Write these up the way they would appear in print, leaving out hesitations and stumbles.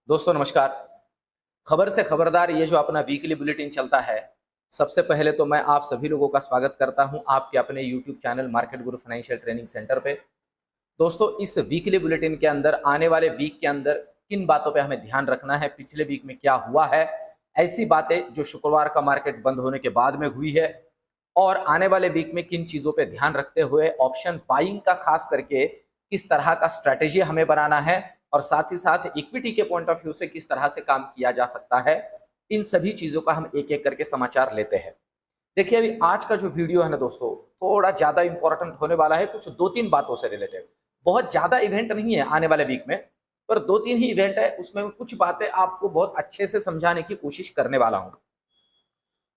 दोस्तों नमस्कार। खबर से खबरदार ये जो अपना वीकली बुलेटिन चलता है, सबसे पहले तो मैं आप सभी लोगों का स्वागत करता हूं आपके अपने यूट्यूब चैनल मार्केट गुरु फाइनेंशियल ट्रेनिंग सेंटर पे। दोस्तों इस वीकली बुलेटिन के अंदर आने वाले वीक के अंदर किन बातों पे हमें ध्यान रखना है, पिछले वीक में क्या हुआ है, ऐसी बातें जो शुक्रवार का मार्केट बंद होने के बाद में हुई है और आने वाले वीक में किन चीज़ों पे ध्यान रखते हुए ऑप्शन बाइंग का खास करके किस तरह का स्ट्रैटेजी हमें बनाना है और साथ ही साथ इक्विटी के पॉइंट ऑफ व्यू से किस तरह से काम किया जा सकता है, इन सभी चीज़ों का हम एक एक करके समाचार लेते हैं। देखिए अभी आज का जो वीडियो है ना दोस्तों, थोड़ा ज़्यादा इंपॉर्टेंट होने वाला है, कुछ दो तीन बातों से रिलेटेड। बहुत ज़्यादा इवेंट नहीं है आने वाले वीक में, पर दो तीन ही इवेंट है, उसमें कुछ बातें आपको बहुत अच्छे से समझाने की कोशिश करने वाला हूँ।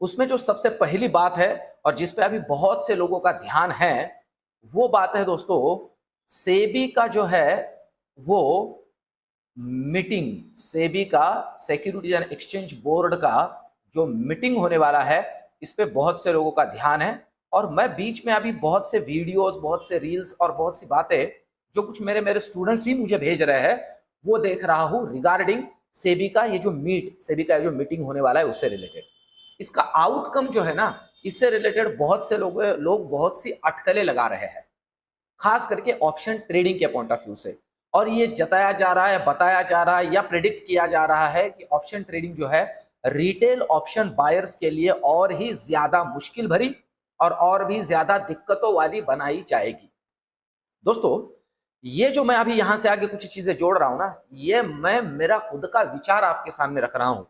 उसमें जो सबसे पहली बात है और जिस पे अभी बहुत से लोगों का ध्यान है, वो बात है दोस्तों, सेबी का जो है वो मीटिंग, सेबी का सिक्योरिटीज एंड एक्सचेंज बोर्ड का जो मीटिंग होने वाला है, इस पे बहुत से लोगों का ध्यान है। और मैं बीच में अभी बहुत से वीडियोस, बहुत से रील्स और बहुत सी बातें जो कुछ मेरे मेरे स्टूडेंट्स ही मुझे भेज रहे हैं, वो देख रहा हूँ रिगार्डिंग सेबी का ये जो सेबी का जो मीटिंग होने वाला है उससे रिलेटेड। इसका आउटकम जो है ना, इससे रिलेटेड बहुत से लोग बहुत सी अटकलें लगा रहे हैं, खास करके ऑप्शन ट्रेडिंग के पॉइंट ऑफ व्यू से। और ये जताया जा रहा है, बताया जा रहा है या प्रिडिक्ट किया जा रहा है कि ऑप्शन ट्रेडिंग जो है रिटेल ऑप्शन बायर्स के लिए और ही ज्यादा मुश्किल भरी और भी ज्यादा दिक्कतों वाली बनाई जाएगी। दोस्तों ये जो मैं अभी यहां से आगे कुछ चीजें जोड़ रहा हूं ना, ये मैं मेरा खुद का विचार आपके सामने रख रहा हूं।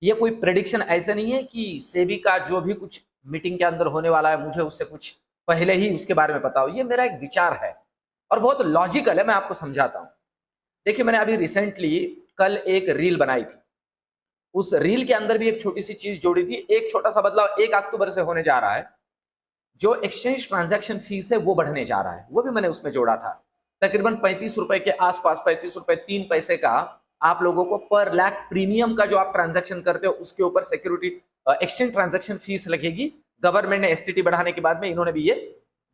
ये कोई प्रेडिक्शन ऐसे नहीं है कि सेबी का जो भी कुछ मीटिंग के अंदर होने वाला है मुझे उससे कुछ पहले ही उसके बारे में पता हो। ये मेरा एक विचार है और बहुत लॉजिकल है, मैं आपको समझाता हूं। देखिए मैंने अभी रिसेंटली कल एक रील बनाई थी, उस रील के अंदर भी एक छोटी सी चीज जोड़ी थी। एक छोटा सा बदलाव 1 अक्टूबर से होने जा रहा है, जो एक्सचेंज ट्रांजैक्शन फीस है वो बढ़ने जा रहा है, वो भी मैंने उसमें जोड़ा था। तकरीबन 35 रुपए के आसपास, 35 रुपए 3 पैसे का आप लोगों को पर लाख प्रीमियम का जो आप ट्रांजैक्शन करते हो उसके ऊपर सिक्योरिटी एक्सचेंज ट्रांजैक्शन फीस लगेगी। गवर्नमेंट ने एसटीटी बढ़ाने के बाद में इन्होंने भी ये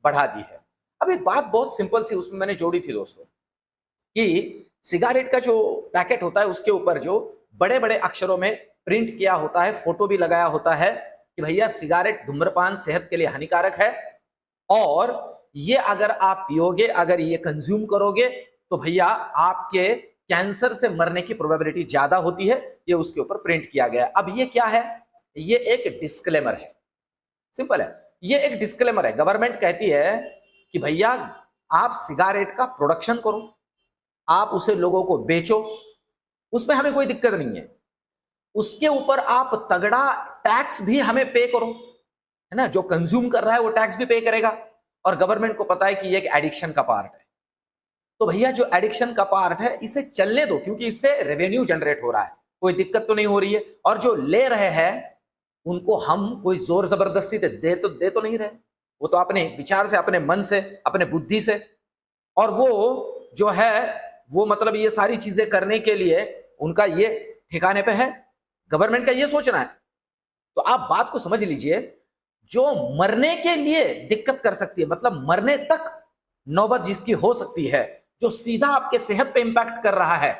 बढ़ा दी है। अब एक बात बहुत सिंपल सी उसमें मैंने जोड़ी थी दोस्तों, कि सिगारेट का जो पैकेट होता है उसके ऊपर जो बड़े बड़े अक्षरों में प्रिंट किया होता है, फोटो भी लगाया होता है कि भैया सिगारेट धूम्रपान सेहत के लिए हानिकारक है और ये अगर आप पियोगे, अगर ये कंज्यूम करोगे तो भैया आपके कैंसर से मरने की प्रोबेबिलिटी ज्यादा होती है। ये उसके ऊपर प्रिंट किया गया है। अब ये क्या है? ये एक डिस्क्लेमर है, सिंपल है। ये एक डिस्क्लेमर है। गवर्नमेंट कहती है कि भैया आप सिगारेट का प्रोडक्शन करो, आप उसे लोगों को बेचो, उसमें हमें कोई दिक्कत नहीं है। उसके ऊपर आप तगड़ा टैक्स भी हमें पे करो, है ना। जो कंज्यूम कर रहा है वो टैक्स भी पे करेगा और गवर्नमेंट को पता है कि ये एक एडिक्शन का पार्ट है। तो भैया जो एडिक्शन का पार्ट है इसे चलने दो, क्योंकि इससे रेवेन्यू जनरेट हो रहा है, कोई दिक्कत तो नहीं हो रही है। और जो ले रहे हैं उनको हम कोई जोर जबरदस्ती दे तो नहीं रहे, वो तो अपने विचार से, अपने मन से, अपने बुद्धि से। और वो जो है वो मतलब ये सारी चीजें करने के लिए उनका ये ठिकाने पे है, गवर्नमेंट का ये सोचना है। तो आप बात को समझ लीजिए, जो मरने के लिए दिक्कत कर सकती है, मतलब मरने तक नौबत जिसकी हो सकती है, जो सीधा आपके सेहत पे इंपैक्ट कर रहा है,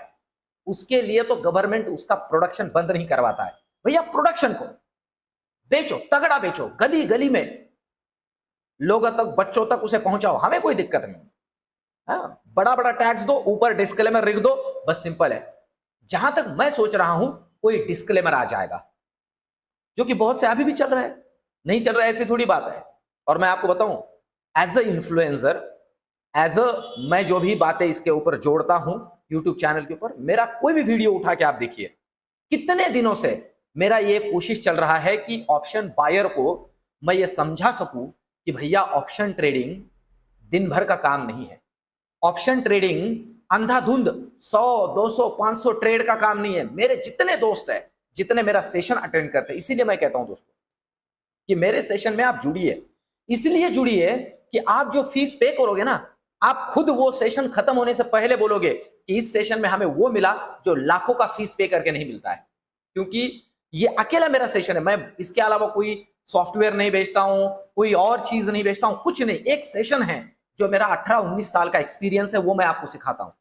उसके लिए तो गवर्नमेंट उसका प्रोडक्शन बंद नहीं करवाता है। भैया प्रोडक्शन को बेचो, तगड़ा बेचो, गली गली में लोगों तक, बच्चों तक उसे पहुंचाओ, हमें कोई दिक्कत नहीं। हाँ, बड़ा बड़ा टैक्स दो, ऊपर डिस्क्लेमर लिख दो, बस सिंपल है। जहां तक मैं सोच रहा हूं कोई डिस्क्लेमर आ जाएगा, जो कि बहुत से अभी भी चल रहा है। नहीं चल रहा है ऐसी थोड़ी बात है। और मैं आपको बताऊं, as a influencer, as a मैं जो भी बातें इसके ऊपर जोड़ता हूं यूट्यूब चैनल के ऊपर, मेरा कोई भी वीडियो उठा के आप देखिए, कितने दिनों से मेरा ये कोशिश चल रहा है कि ऑप्शन बायर को मैं ये समझा सकूं कि भैया ऑप्शन ट्रेडिंग दिन भर का काम नहीं है। ऑप्शन ट्रेडिंग अंधाधुंध 100 200 500 ट्रेड का काम नहीं है। मेरे जितने दोस्त हैं, जितने मेरा सेशन अटेंड करते हैं, इसीलिए मैं कहता हूं दोस्तों कि मेरे सेशन में आप जुड़िए। इसलिए जुड़िए कि आप जो फीस पे करोगे ना, आप खुद वो सेशन खत्म होने से पहले बोलोगे कि इस सेशन में हमें वो मिला जो लाखों का फीस पे करके नहीं मिलता है। क्योंकि ये अकेला मेरा सेशन है, मैं इसके अलावा कोई सॉफ्टवेयर नहीं बेचता हूं, कोई और चीज नहीं बेचता हूं, कुछ नहीं। एक सेशन है जो मेरा 18-19 साल का एक्सपीरियंस है, वो मैं आपको सिखाता हूं।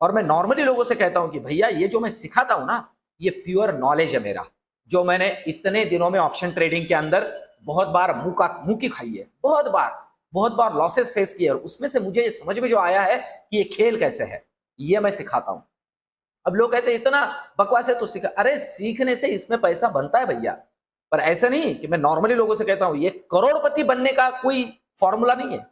और मैं नॉर्मली लोगों से कहता हूं कि भैया ये जो मैं सिखाता हूं ना, ये प्योर नॉलेज है मेरा, जो मैंने इतने दिनों में ऑप्शन ट्रेडिंग के अंदर बहुत बार मुंह की खाई है, बहुत बार लॉसेस फेस किए, और उसमें से मुझे समझ में जो आया है कि ये खेल कैसे है, ये मैं सिखाता हूं। अब लोग कहते हैं इतना बकवास है तो सीखा, अरे सीखने से इसमें पैसा बनता है भैया, पर ऐसा नहीं कि मैं नॉर्मली लोगों से कहता हूं ये करोड़पति बनने का कोई फॉर्मूला नहीं है,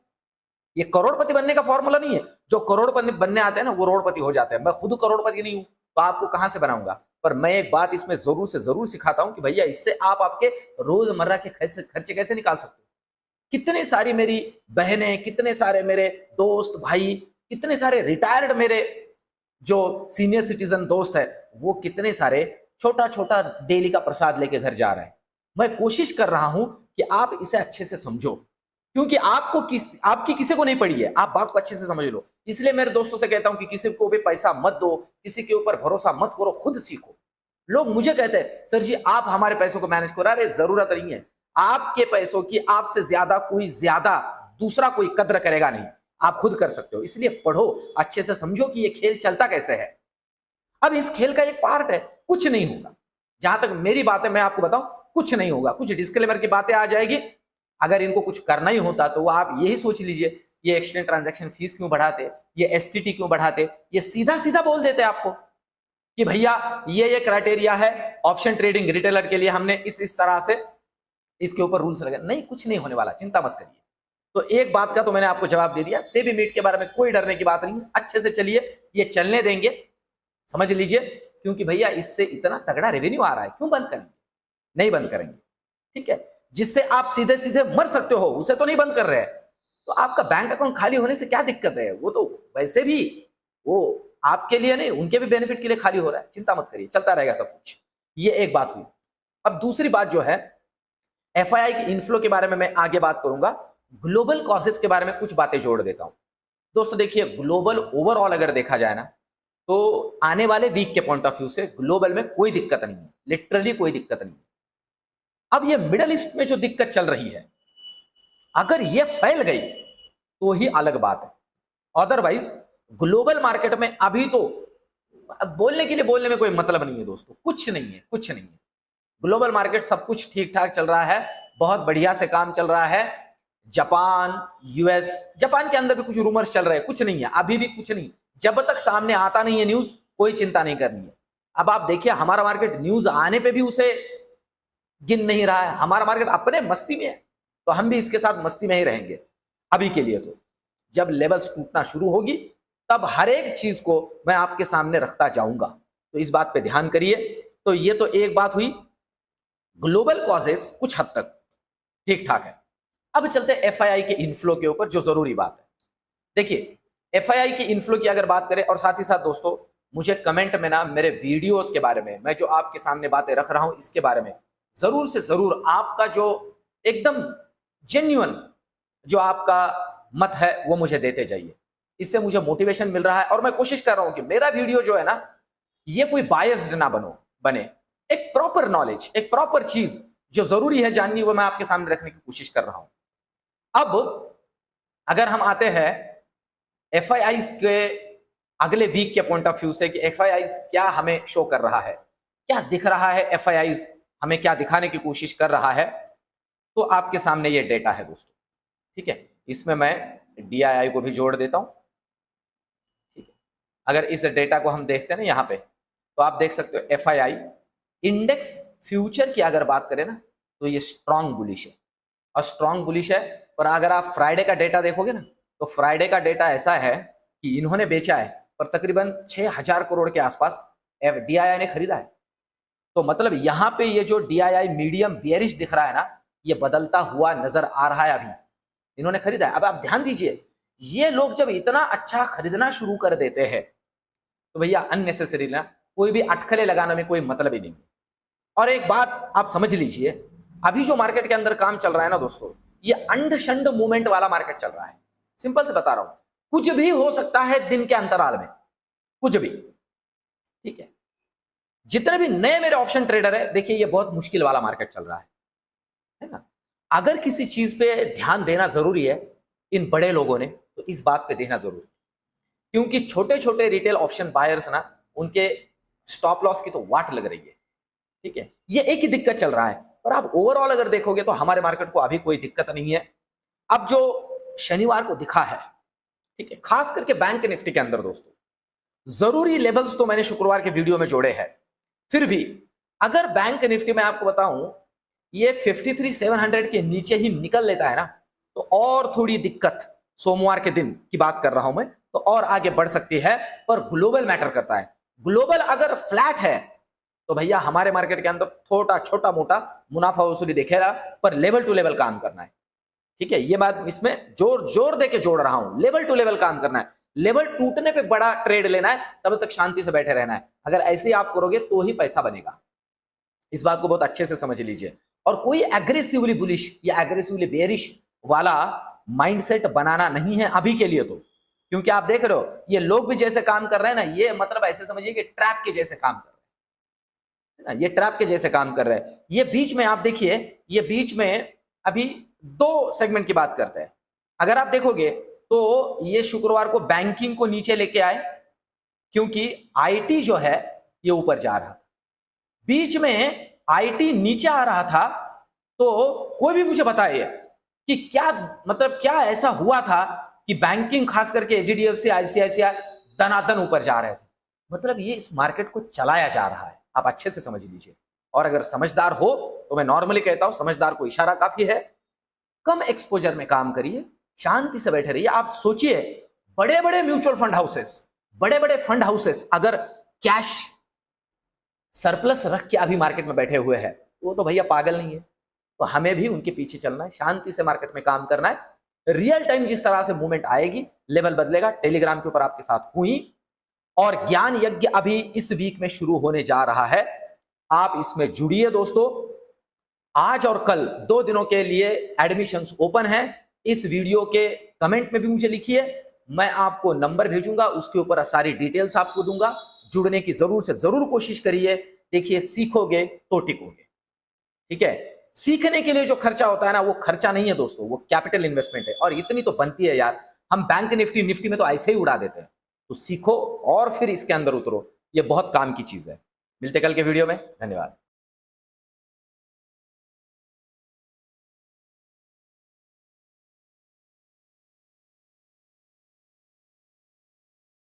ये करोड़पति बनने का फॉर्मूला नहीं है। जो करोड़पति बनने आते हैं ना वो रोड़पति हो जाते हैं। मैं खुद करोड़पति नहीं हूं तो आपको कहां से बनाऊंगा, पर मैं एक बात इसमें जरूर से जरूर सिखाता हूं कि भैया इससे आप आपके रोजमर्रा के खर्चे कैसे निकाल सकते हो। कितने सारी मेरी बहनें, कितने सारे मेरे दोस्त भाई, कितने सारे रिटायर्ड मेरे जो सीनियर सिटीजन दोस्त है, वो कितने सारे छोटा छोटा डेली का प्रसाद लेके घर जा रहे हैं। मैं कोशिश कर रहा हूं कि आप इसे अच्छे से समझो, क्योंकि आपकी किसी को नहीं पड़ी है, आप बात को अच्छे से समझ लो। इसलिए मेरे दोस्तों से कहता हूं कि किसी को भी पैसा मत दो, किसी के ऊपर भरोसा मत करो, खुद सीखो। लोग मुझे कहते हैं सर जी आप हमारे पैसों को मैनेज करो, अरे जरूरत नहीं है। आपके पैसों की आपसे ज्यादा दूसरा कोई कद्र करेगा नहीं, आप खुद कर सकते हो। इसलिए पढ़ो, अच्छे से समझो कि ये खेल चलता कैसे है। अब इस खेल का एक पार्ट है, कुछ नहीं होगा, जहां तक मेरी बात है मैं आपको बताऊं, कुछ नहीं होगा। कुछ डिस्क्लेमर की बातें आ जाएगी, अगर इनको कुछ करना ही होता तो आप यही सोच लीजिए, ये एक्सचेंज ट्रांजैक्शन फीस क्यों बढ़ाते, ये एसटीटी क्यों बढ़ाते, ये सीधा सीधा बोल देते आपको कि भैया ये क्राइटेरिया है ऑप्शन ट्रेडिंग रिटेलर के लिए, हमने इस तरह से इसके ऊपर रूल्स लगे। नहीं, कुछ नहीं होने वाला, चिंता मत करिए। तो एक बात का तो मैंने आपको जवाब दे दिया, सेबी मीट के बारे में कोई डरने की बात नहीं है, अच्छे से चलिए, ये चलने देंगे, समझ लीजिए, क्योंकि भैया इससे इतना तगड़ा रेवेन्यू आ रहा है, क्यों बंद करेंगे, नहीं बंद करेंगे, ठीक है। जिससे आप सीधे सीधे मर सकते हो उसे तो नहीं बंद कर रहे हैं। तो आपका बैंक अकाउंट खाली होने से क्या दिक्कत है, वो तो वैसे भी वो आपके लिए नहीं, उनके भी बेनिफिट के लिए खाली हो रहा है, चिंता मत करिए, चलता रहेगा सब कुछ। ये एक बात हुई। अब दूसरी बात जो है एफआईआई की इनफ्लो के बारे में मैं आगे बात करूंगा, ग्लोबल कॉजेस के बारे में कुछ बातें जोड़ देता हूं। दोस्तों देखिए, ग्लोबल ओवरऑल अगर देखा जाए ना, तो आने वाले वीक के पॉइंट ऑफ व्यू से ग्लोबल में कोई दिक्कत नहीं है, लिटरली कोई दिक्कत नहीं है। अब ये मिडल ईस्ट में जो दिक्कत चल रही है, अगर ये फैल गई तो ही अलग बात है, अदरवाइज ग्लोबल मार्केट में अभी तो बोलने के लिए बोलने में कोई मतलब नहीं है दोस्तों, कुछ नहीं है, कुछ नहीं है। ग्लोबल मार्केट सब कुछ ठीक ठाक चल रहा है, बहुत बढ़िया से काम चल रहा है। जापान, यूएस, जापान के अंदर भी कुछ रूमर्स चल रहे हैं, कुछ नहीं है, अभी भी कुछ नहीं। जब तक सामने आता नहीं है न्यूज, कोई चिंता नहीं करनी है। अब आप देखिए हमारा मार्केट न्यूज आने पे भी उसे गिन नहीं रहा है, हमारा मार्केट अपने मस्ती में है, तो हम भी इसके साथ मस्ती में ही रहेंगे अभी के लिए। तो जब लेवल्स टूटना शुरू होगी तब हर एक चीज को मैं आपके सामने रखता जाऊंगा, तो इस बात पे ध्यान करिए। तो ये तो एक बात हुई, ग्लोबल कॉजेस कुछ हद तक ठीक ठाक है। अब चलते हैं एफआईआई के इनफ्लो के ऊपर, जो जरूरी बात है। देखिए एफआईआई की इनफ्लो की अगर बात करें, और साथ ही साथ दोस्तों मुझे कमेंट में ना मेरे वीडियोस के बारे में, मैं जो आपके सामने बातें रख रहा हूं इसके बारे में जरूर से जरूर आपका जो एकदम जेन्युइन जो आपका मत है वो मुझे देते जाइए, इससे मुझे मोटिवेशन मिल रहा है। और मैं कोशिश कर रहा हूं कि मेरा वीडियो जो है ना, ये कोई बायस्ड ना बने, एक प्रॉपर नॉलेज, एक प्रॉपर चीज जो जरूरी है जाननी, वो मैं आपके सामने रखने की कोशिश कर रहा हूं। अब अगर हम आते हैं एफआईआई के अगले वीक के पॉइंट ऑफ व्यू से कि एफआईआई क्या हमें शो कर रहा है, क्या दिख रहा है, एफआईआई हमें क्या दिखाने की कोशिश कर रहा है, तो आपके सामने ये डेटा है दोस्तों, ठीक है। इसमें मैं डीआईआई को भी जोड़ देता हूं, ठीक है। अगर इस डेटा को हम देखते हैं ना यहाँ पे, तो आप देख सकते हो एफआईआई इंडेक्स फ्यूचर की अगर बात करें ना, तो ये स्ट्रॉन्ग बुलिश है, और स्ट्रॉन्ग बुलिश है। पर अगर आप फ्राइडे का डेटा देखोगे ना, तो फ्राइडे का डेटा ऐसा है कि इन्होंने बेचा है पर तकरीबन 6000 करोड़ के आसपास डीआईआई ने खरीदा है। तो मतलब यहां पे ये जो डीआईआई मीडियम बेयरिश दिख रहा है ना, ये बदलता हुआ नजर आ रहा है, अभी इन्होंने खरीदा है। अब आप ध्यान दीजिए, ये लोग जब इतना अच्छा खरीदना शुरू कर देते हैं तो भैया अननेसेसरी ना कोई भी अटकलें लगाने में कोई मतलब ही नहीं। और एक बात आप समझ लीजिए, अभी जो मार्केट के अंदर काम चल रहा है ना दोस्तों, ये अंड शंड मूवमेंट वाला मार्केट चल रहा है। सिंपल से बता रहा हूं, कुछ भी हो सकता है दिन के अंतराल में, कुछ भी, ठीक है। जितने भी नए मेरे ऑप्शन ट्रेडर है, देखिए ये बहुत मुश्किल वाला मार्केट चल रहा है ना। अगर किसी चीज पे ध्यान देना जरूरी है इन बड़े लोगों ने, तो इस बात पे देना जरूरी, क्योंकि छोटे छोटे रिटेल ऑप्शन बायर्स ना, उनके स्टॉप लॉस की तो वाट लग रही है। ठीक है, ये एक ही दिक्कत चल रहा है। और आप ओवरऑल अगर देखोगे तो हमारे मार्केट को अभी कोई दिक्कत नहीं है। अब जो शनिवार को दिखा है, ठीक है, खास करके बैंक निफ्टी के अंदर दोस्तों, जरूरी लेवल्स तो मैंने शुक्रवार के वीडियो में जोड़े हैं, फिर भी अगर बैंक निफ्टी में आपको बताऊं ये 53,700 के नीचे ही निकल लेता है ना, तो और थोड़ी दिक्कत, सोमवार के दिन की बात कर रहा हूं मैं, तो और आगे बढ़ सकती है। पर ग्लोबल मैटर करता है। ग्लोबल अगर फ्लैट है तो भैया हमारे मार्केट के अंदर थोड़ा छोटा मोटा मुनाफा वसूली दिखेगा, पर लेवल टू लेवल काम करना है। ठीक है, ये बात इसमें जोर जोर देके जोड़ रहा हूं, लेवल टू लेवल काम करना है। लेवल टूटने पे बड़ा ट्रेड लेना है, तब तक शांति से बैठे रहना है। अगर ऐसे ही आप करोगे तो ही पैसा बनेगा। इस बात को बहुत अच्छे से समझ लीजिए। और कोई एग्रेसिवली बुलिश या एग्रेसिवली बेरिश वाला माइंडसेट बनाना नहीं है अभी के लिए तो, क्योंकि आप देख रहे हो ये लोग भी जैसे काम कर रहे हैं ना, ये मतलब ऐसे समझिए कि ट्रैप के जैसे काम कर रहे हैं ना, ये ट्रैप के जैसे काम कर रहे हैं। ये बीच में आप देखिए, ये बीच में अभी दो सेगमेंट की बात करते हैं। अगर आप देखोगे तो ये शुक्रवार को बैंकिंग को नीचे लेके आए, क्योंकि आईटी जो है ये ऊपर जा रहा था। बीच में आईटी नीचे आ रहा था, तो कोई भी मुझे बताइए कि क्या मतलब क्या ऐसा हुआ था कि बैंकिंग खास करके एचडीएफसी, आईसीआईसीआई दनादन ऊपर जा रहे थे। मतलब ये इस मार्केट को चलाया जा रहा है, आप अच्छे से समझ लीजिए। और अगर समझदार हो तो मैं नॉर्मली कहता हूं समझदार को इशारा काफी है। कम एक्सपोजर में काम करिए, शांति से बैठे रहिए। आप सोचिए बड़े बड़े म्यूचुअल फंड हाउसेस, बड़े बड़े फंड हाउसेस अगर कैश सरप्लस रख के अभी मार्केट में बैठे हुए हैं, वो तो भैया पागल नहीं है। तो हमें भी उनके पीछे चलना है, शांति से मार्केट में काम करना है। रियल टाइम जिस तरह से मूवमेंट आएगी, लेवल बदलेगा। टेलीग्राम के ऊपर आपके साथ हुई, और ज्ञान यज्ञ अभी इस वीक में शुरू होने जा रहा है। आप इसमें जुड़िए दोस्तों। आज और कल 2 दिनों के लिए एडमिशंस ओपन है। इस वीडियो के कमेंट में भी मुझे लिखिए, मैं आपको नंबर भेजूंगा, उसके ऊपर सारी डिटेल्स आपको दूंगा। जुड़ने की जरूर से जरूर कोशिश करिए। देखिए, सीखोगे तो टिकोगे। ठीक है, सीखने के लिए जो खर्चा होता है ना, वो खर्चा नहीं है दोस्तों, वो कैपिटल इन्वेस्टमेंट है। और इतनी तो बनती है यार, हम बैंक निफ्टी में तो ऐसे ही उड़ा देते हैं। तो सीखो और फिर इसके अंदर उतरो, ये बहुत काम की चीज है। मिलते कल के वीडियो में, धन्यवाद।